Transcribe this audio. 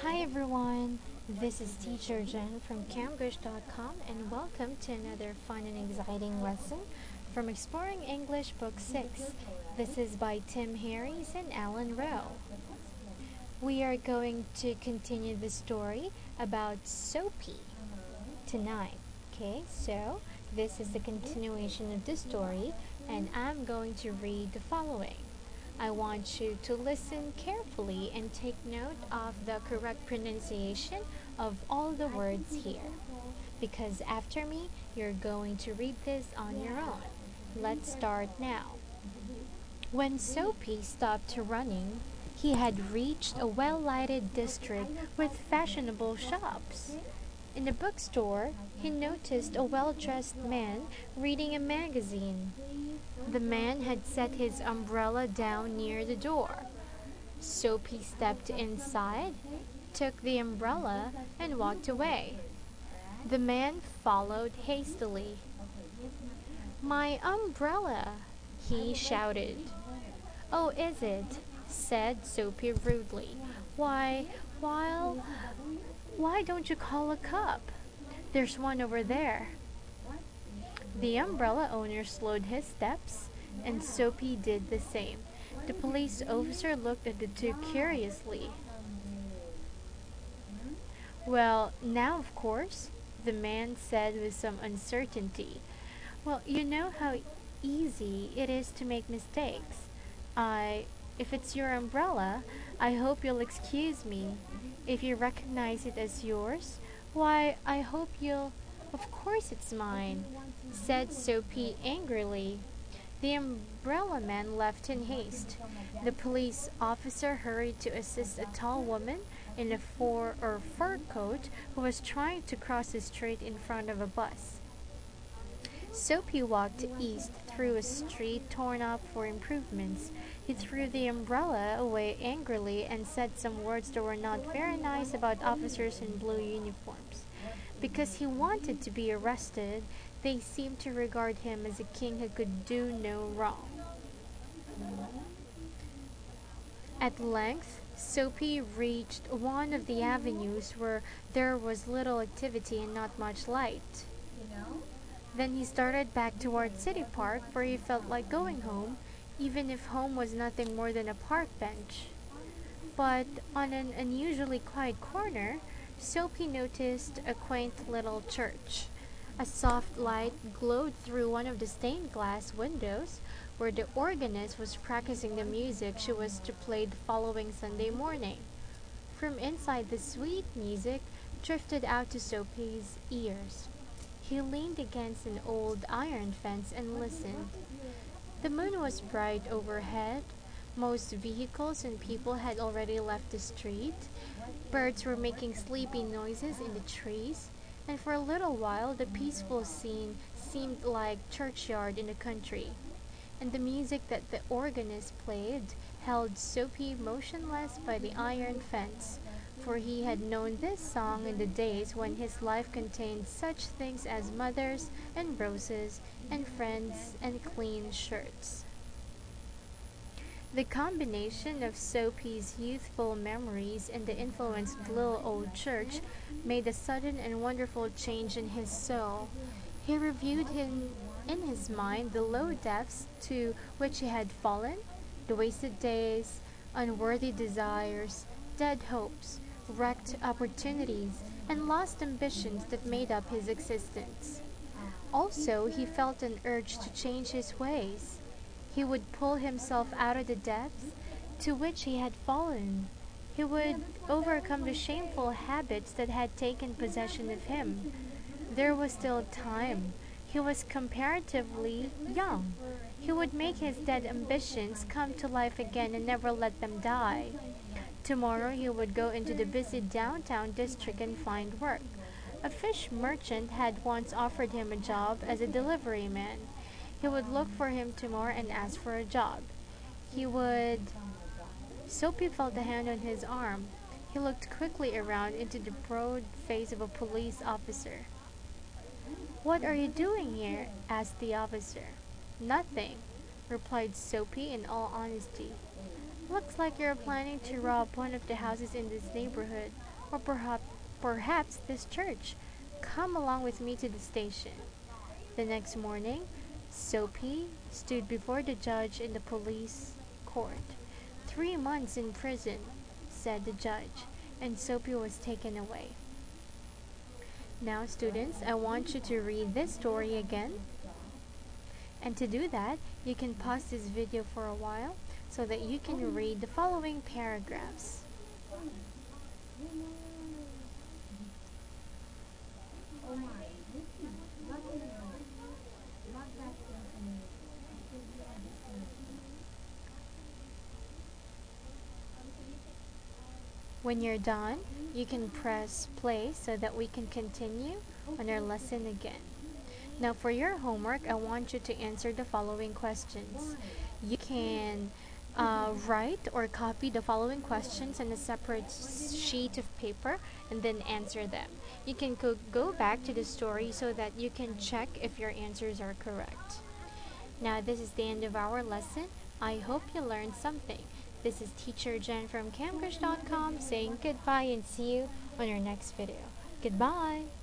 Hi everyone, this is Teacher Jen from Camgush.com and welcome to another fun and exciting lesson from Exploring English Book 6. This is by Tim Harris and Alan Rowe. We are going to continue the story about Soapy tonight. Okay, so this is the continuation of the story and I'm going to read the following. I want you to listen carefully and take note of the correct pronunciation of all the words here. Because after me, you're going to read this on your own. Let's start now. When Soapy stopped running, he had reached a well-lighted district with fashionable shops. In the bookstore, he noticed a well-dressed man reading a magazine. The man had set his umbrella down near the door. Soapy stepped inside, took the umbrella, and walked away. The man followed hastily. "My umbrella!" he shouted. "Oh, is it?" said Soapy rudely. While, why don't you call a cab? There's one over there." The umbrella owner slowed his steps, and Soapy did the same. The police officer looked at the two curiously. "Well, now of course," the man said with some uncertainty. "Well, you know how easy it is to make mistakes. If it's your umbrella, I hope you'll excuse me. If you recognize it as yours, why, I hope you'll—" "Of course it's mine," said Soapy angrily. The umbrella man left in haste. The police officer hurried to assist a tall woman in a fur coat who was trying to cross the street in front of a bus. Soapy walked east through a street torn up for improvements. He threw the umbrella away angrily and said some words that were not very nice about officers in blue uniforms. Because he wanted to be arrested, they seemed to regard him as a king who could do no wrong. At length, Soapy reached one of the avenues where there was little activity and not much light. Then he started back toward City Park, where he felt like going home, even if home was nothing more than a park bench. But on an unusually quiet corner, Soapy noticed a quaint little church. A soft light glowed through one of the stained glass windows, where the organist was practicing the music she was to play the following Sunday morning. From inside, the sweet music drifted out to Soapy's ears. He leaned against an old iron fence and listened. The moon was bright overhead. Most vehicles and people had already left the street. Birds were making sleepy noises in the trees, and for a little while the peaceful scene seemed like churchyard in the country. And the music that the organist played held Soapy motionless by the iron fence, for he had known this song in the days when his life contained such things as mothers and roses and friends and clean shirts. The combination of Soapy's youthful memories and the influence of the little old church made a sudden and wonderful change in his soul. He reviewed in his mind the low depths to which he had fallen, the wasted days, unworthy desires, dead hopes, wrecked opportunities, and lost ambitions that made up his existence. Also, he felt an urge to change his ways. He would pull himself out of the depths to which he had fallen. He would overcome the shameful habits that had taken possession of him. There was still time. He was comparatively young. He would make his dead ambitions come to life again and never let them die. Tomorrow he would go into the busy downtown district and find work. A fish merchant had once offered him a job as a delivery man. He would look for him tomorrow and ask for a job. Soapy felt a hand on his arm. He looked quickly around into the broad face of a police officer. "What are you doing here?" asked the officer. "Nothing," replied Soapy in all honesty. "Looks like you're planning to rob one of the houses in this neighborhood. or perhaps this church. Come along with me to the station." The next morning, Soapy stood before the judge in the police court. 3 months in prison, said the judge, and Soapy was taken away. Now, students, I want you to read this story again. And to do that, you can pause this video for a while so that you can read the following paragraphs. When you're done, you can press play so that we can continue on our lesson again. Now for your homework, I want you to answer the following questions. You can write or copy the following questions on a separate sheet of paper and then answer them. You can go back to the story so that you can check if your answers are correct. Now this is the end of our lesson. I hope you learned something. This is Teacher Jen from Camgrish.com saying goodbye and see you on our next video. Goodbye!